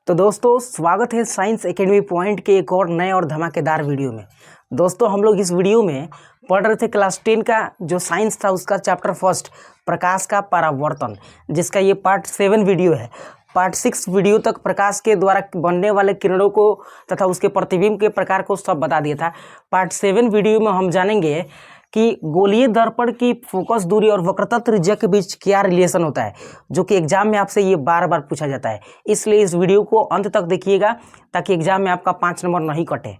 तो दोस्तों स्वागत है साइंस एकेडमी पॉइंट के एक और नए और धमाकेदार वीडियो में। दोस्तों हम लोग इस वीडियो में पढ़ रहे थे क्लास 10 का जो साइंस था उसका चैप्टर फर्स्ट प्रकाश का परावर्तन, जिसका ये पार्ट 7 वीडियो है। पार्ट 6 वीडियो तक प्रकाश के द्वारा बनने वाले किरणों को तथा उसके प्रतिबिंब के प्रकार को सब बता दिया था। पार्ट 7 वीडियो में हम जानेंगे कि गोलीय दर्पण की फोकस दूरी और वक्रता त्रिज्या के बीच क्या रिलेशन होता है, जो कि एग्जाम में आपसे ये बार बार पूछा जाता है। इसलिए इस वीडियो को अंत तक देखिएगा ताकि एग्जाम में आपका 5 नंबर नहीं कटे।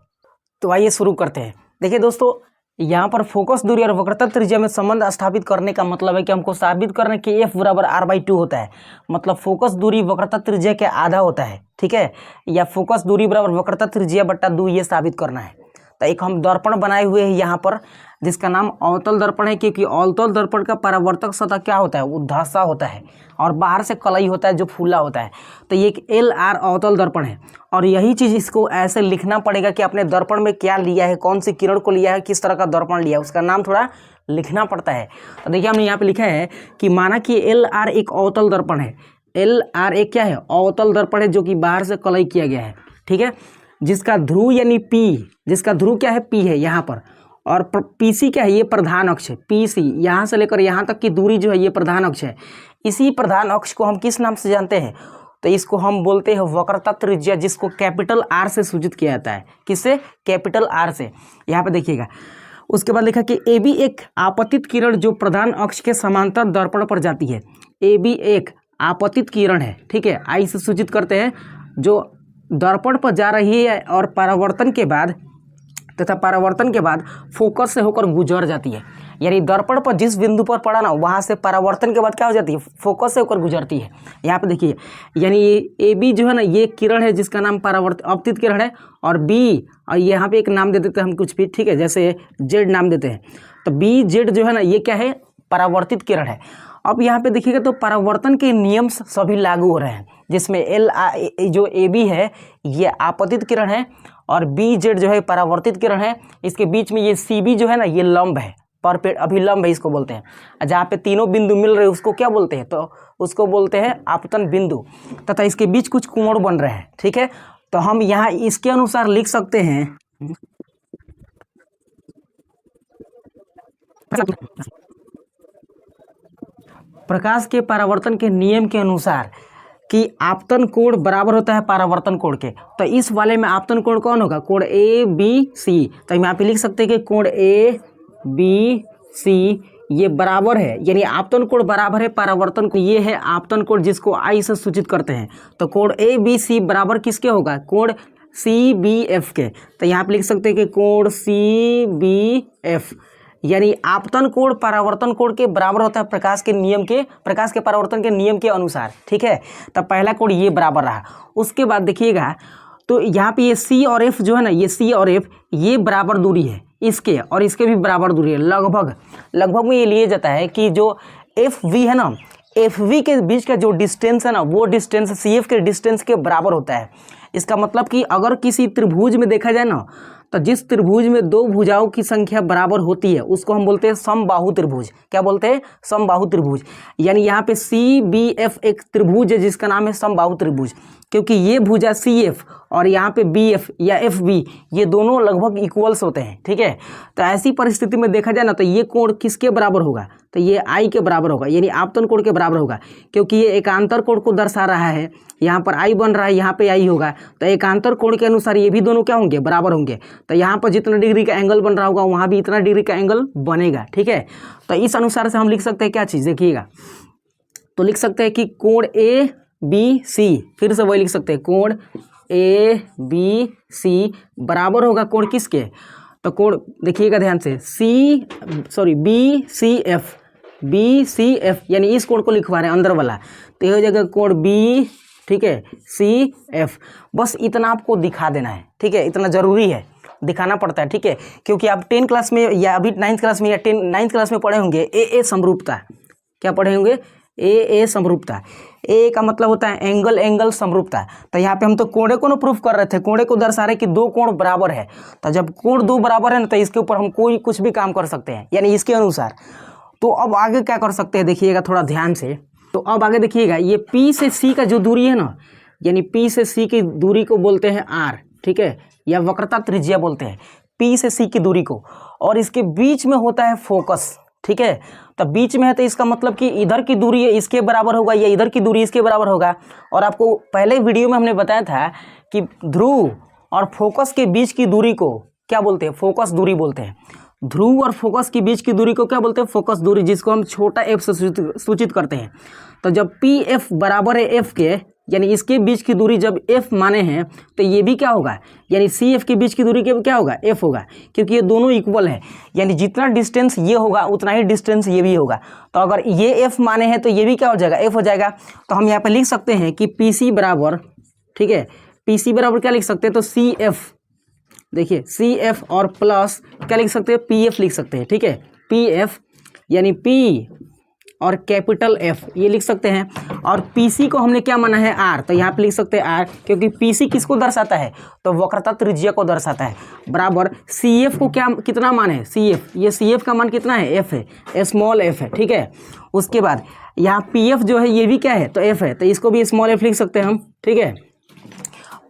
तो आइए शुरू करते हैं। देखिए दोस्तों, यहाँ पर फोकस दूरी और वक्रता त्रिज्या में संबंध स्थापित करने का मतलब है कि हमको साबित करना कि F बराबर R/2 होता है। मतलब फोकस दूरी वक्रता त्रिज्या के आधा होता है, ठीक है, या फोकस दूरी बराबर वक्रता त्रिज्या बट्टा 2 ये साबित करना है। तो एक हम दर्पण बनाए हुए हैं यहाँ पर, जिसका नाम अवतल दर्पण है, क्योंकि अवतल दर्पण का परावर्तक सतह क्या होता है, उद्धासा होता है और बाहर से कलई होता है जो फूला होता है। तो ये एक LR अवतल दर्पण है और यही चीज़ इसको ऐसे लिखना पड़ेगा कि आपने दर्पण में क्या लिया है, कौन सी किरण को लिया है, किस तरह का दर्पण लिया है, उसका नाम थोड़ा लिखना पड़ता है। तो देखिए हमने यहाँ पे लिखा है कि माना कि LR एक अवतल दर्पण है। LR एक क्या है, अवतल दर्पण है जो कि बाहर से कलई किया गया है, ठीक है, जिसका ध्रुव यानी P, जिसका ध्रुव क्या है, P है यहाँ पर, और PC क्या है, ये प्रधान अक्ष है। PC यहाँ से लेकर यहाँ तक की दूरी जो है ये प्रधान अक्ष है। इसी प्रधान अक्ष को हम किस नाम से जानते हैं, तो इसको हम बोलते हैं वक्रता त्रिज्या, जिसको कैपिटल R से सूचित किया जाता है। किससे, कैपिटल R से। यहाँ पे देखिएगा, उसके बाद लिखा कि AB एक आपतित किरण जो प्रधान अक्ष के समांतर दर्पण पर जाती है। AB एक आपतित किरण है, ठीक है, I से सूचित करते हैं, जो दर्पण पर जा रही है और परावर्तन के बाद फोकस से होकर गुजर जाती है। यानी दर्पण पर जिस बिंदु पर पड़ा ना, वहाँ से परावर्तन के बाद क्या हो जाती है, फोकस से होकर गुजरती है। यहाँ पे देखिए, यानी ये AB जो है ना, ये किरण है जिसका नाम आपतित किरण है, और B, और यहाँ पे एक नाम दे देते हैं हम कुछ भी, ठीक है, जैसे Z नाम देते हैं। तो BZ जो है ना, ये क्या है, परावर्तित किरण है। अब यहाँ पे देखिएगा तो परावर्तन के नियम सभी लागू हो रहे हैं, जिसमें जो AB है ये आपतित किरण है और BZ जो है परावर्तित किरण है। इसके बीच में ये CB जो है ना, ये लंब है, अभिलंब है इसको बोलते हैं। जहाँ पे तीनों बिंदु मिल रहे हैं उसको क्या बोलते हैं, तो उसको बोलते हैं आपतन बिंदु, तथा इसके बीच कुछ कोण बन रहे हैं, ठीक है। तो हम यहाँ इसके अनुसार लिख सकते हैं प्रकाश के परावर्तन के नियम के अनुसार कि आपतन कोण बराबर होता है परावर्तन कोण के। तो इस वाले में आपतन कोण कौन होगा, कोण ABC। तो हम यहाँ पे लिख सकते हैं कि कोण ABC ये बराबर है, यानी आपतन कोण बराबर है परावर्तन कोण। ये है आपतन कोण जिसको I से सूचित करते हैं। तो कोण ABC बराबर किसके होगा, कोण CBF के। तो यहाँ पे लिख सकते हैं कि कोण CBF यानी आपतन कोण परावर्तन कोण के बराबर होता है प्रकाश के परावर्तन के नियम के अनुसार, ठीक है। तब पहला कोण ये बराबर रहा। उसके बाद देखिएगा तो यहाँ पे ये C और F जो है ना, ये C और F ये बराबर दूरी है, इसके और इसके भी बराबर दूरी है। लगभग में ये लिया जाता है कि जो FV है ना, FV के बीच का जो डिस्टेंस है ना, वो डिस्टेंस CF के डिस्टेंस के बराबर होता है। इसका मतलब कि अगर किसी त्रिभुज में देखा जाए ना, तो जिस त्रिभुज में दो भुजाओं की संख्या बराबर होती है उसको हम बोलते हैं समबाहु त्रिभुज। क्या बोलते हैं, समबाहु त्रिभुज। यानी यहाँ पे CBF एक त्रिभुज है जिसका नाम है समबाहु त्रिभुज, क्योंकि ये भुजा CF और यहाँ पे BF या FB ये दोनों लगभग इक्वल्स होते हैं, ठीक है। तो ऐसी परिस्थिति में देखा जाए ना, तो ये कोण किसके बराबर होगा, तो ये I के बराबर होगा, यानी आपतन कोण के बराबर होगा, क्योंकि ये एकांतर कोण को दर्शा रहा है। यहाँ पर I बन रहा है, यहाँ पे I होगा, तो एकांतर कोण के अनुसार ये भी दोनों क्या होंगे, बराबर होंगे। तो यहाँ पर जितना डिग्री का एंगल बन रहा होगा वहाँ भी इतना डिग्री का एंगल बनेगा, ठीक है। तो इस अनुसार से हम लिख सकते हैं क्या चीज़, देखिएगा तो लिख सकते हैं कि कोण ABC, फिर से वही लिख सकते हैं, कोण ABC बराबर होगा कोण किसके, तो कोण देखिएगा ध्यान से BCF यानी इस कोण को लिखवा रहे हैं अंदर वाला, तो ये हो जाएगा कोण B, ठीक है, CF। बस इतना आपको दिखा देना है, ठीक है, इतना ज़रूरी है, दिखाना पड़ता है, ठीक है, क्योंकि आप 10 क्लास में या अभी 9th क्लास में या 9th क्लास में पढ़े होंगे AA समरूपता। क्या पढ़े होंगे, AA समरूपता। ए का मतलब होता है एंगल समरूपता। तो यहाँ पे हम तो कोणे को ना प्रूफ कर रहे थे, कोणे को दर्शा रहे कि दो कोण बराबर है। तो जब कोण दो बराबर है ना, तो इसके ऊपर हम कुछ भी काम कर सकते हैं, यानी इसके अनुसार। तो अब आगे क्या कर सकते हैं, देखिएगा थोड़ा ध्यान से। तो अब आगे देखिएगा, ये P से C का जो दूरी है ना, यानी P से C की दूरी को बोलते हैं R, ठीक है, या वक्रता त्रिज्या बोलते हैं P से C की दूरी को। और इसके बीच में होता है फोकस, ठीक है। तो बीच में है तो इसका मतलब कि इधर की दूरी इसके बराबर होगा या इधर की दूरी इसके बराबर होगा। और आपको पहले वीडियो में हमने बताया था कि ध्रुव और फोकस के बीच की दूरी को क्या बोलते हैं, फोकस दूरी बोलते हैं। ध्रुव और फोकस के बीच की दूरी को क्या बोलते हैं, फोकस दूरी, जिसको हम छोटा f से सूचित करते हैं। तो जब PF बराबर है f के, यानी इसके बीच की दूरी जब f माने हैं तो ये भी क्या होगा, यानी CF के बीच की दूरी के क्या होगा, f होगा, क्योंकि ये दोनों इक्वल है। यानी जितना डिस्टेंस ये होगा उतना ही डिस्टेंस ये भी होगा। तो अगर ये f माने हैं तो ये भी क्या हो जाएगा, f हो जाएगा। तो हम यहाँ पे लिख सकते हैं कि PC बराबर, ठीक है, PC बराबर क्या लिख सकते हैं, तो CF, देखिए CF और प्लस क्या लिख सकते हैं, PF लिख सकते हैं, ठीक है। PF यानी P और कैपिटल F ये लिख सकते हैं। और PC को हमने क्या माना है, R, तो यहाँ पे लिख सकते हैं R, क्योंकि PC किसको दर्शाता है, तो वक्रता त्रिज्या को दर्शाता है। बराबर CF को क्या कितना मान है, CF, ये CF का मान कितना है, F है, स्मॉल f है, ठीक है। उसके बाद यहाँ PF जो है ये भी क्या है, तो F है, तो इसको भी स्मॉल f लिख सकते हैं हम, ठीक है।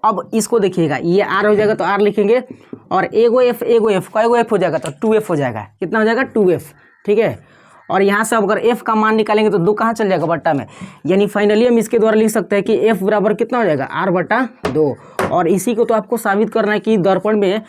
अब इसको देखिएगा, ये R हो जाएगा तो R लिखेंगे, और एगो f कईगो f हो जाएगा, तो 2f हो जाएगा, कितना हो जाएगा, 2f, ठीक है। और यहाँ से अगर f का मान निकालेंगे तो 2 कहाँ चल जाएगा, बट्टा में। यानी फाइनली हम इसके द्वारा लिख सकते हैं कि f बराबर कितना हो जाएगा, R/2। और इसी को तो आपको साबित करना है कि दर्पण में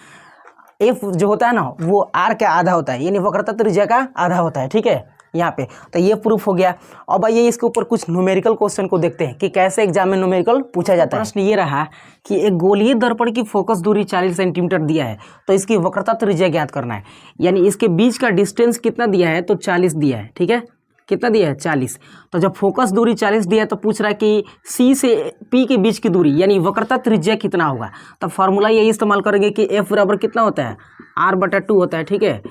f जो होता है ना वो R का आधा होता है, यानी वक्रता त्रिज्या का आधा होता है, ठीक है, यहाँ पे। तो ये प्रूफ हो गया। अब आइए इसके ऊपर कुछ न्यूमेरिकल क्वेश्चन को देखते हैं कि कैसे एग्जाम में न्यूमेरिकल पूछा जाता है। प्रश्न ये रहा कि एक गोलीय दर्पण की फोकस दूरी 40 सेंटीमीटर दिया है, तो इसकी वक्रता त्रिज्या ज्ञात करना है। यानी इसके बीच का डिस्टेंस कितना दिया है, तो 40 दिया है, ठीक है, कितना दिया है, 40। तो जब फोकस दूरी 40 दिया है तो पूछ रहा है कि C से P के बीच की दूरी यानी वक्रता त्रिज्या कितना होगा। तो फार्मूला यही इस्तेमाल करेंगे कि F बराबर कितना होता है, R/2 होता है, ठीक है।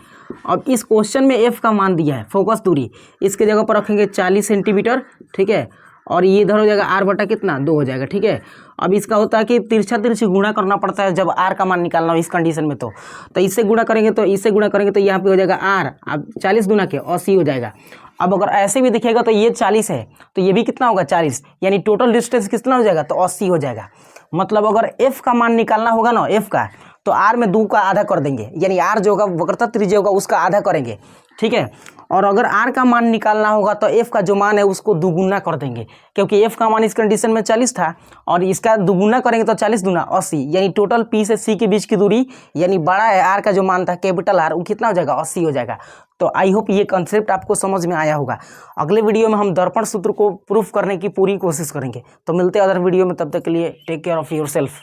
अब इस क्वेश्चन में F का मान दिया है, फोकस दूरी, इसके जगह पर रखेंगे 40 सेंटीमीटर, ठीक है। और ये इधर हो जाएगा R/ कितना, 2 हो जाएगा, ठीक है। अब इसका होता है कि तिरछा तिरछी गुणा करना पड़ता है जब R का मान निकालना हो इस कंडीशन में। तो इससे गुणा करेंगे तो इससे गुणा करेंगे तो यहाँ पे हो जाएगा R, अब 40 गुना के 80 हो जाएगा। अब अगर ऐसे भी देखिएगा तो ये 40 है तो ये भी कितना होगा, 40, यानी टोटल डिस्टेंस कितना हो जाएगा, तो 80 हो जाएगा। मतलब अगर F का मान निकालना होगा ना, F का, तो R में 2 का आधा कर देंगे, यानी R जो होगा वक्रता त्रिज्या होगा उसका आधा करेंगे, ठीक है। और अगर R का मान निकालना होगा तो F का जो मान है उसको दुगुना कर देंगे, क्योंकि F का मान इस कंडीशन में 40 था और इसका दुगुना करेंगे तो 40 दूना 80, यानी टोटल P से C के बीच की दूरी, यानी बड़ा है R का जो मान था कैपिटल R, वो कितना हो जाएगा, 80 हो जाएगा। तो आई होप ये कंसेप्ट आपको समझ में आया होगा। अगले वीडियो में हम दर्पण सूत्र को प्रूफ करने की पूरी कोशिश करेंगे। तो मिलते हैं अदर वीडियो में, तब तक के लिए टेक केयर ऑफ़ योरसेल्फ।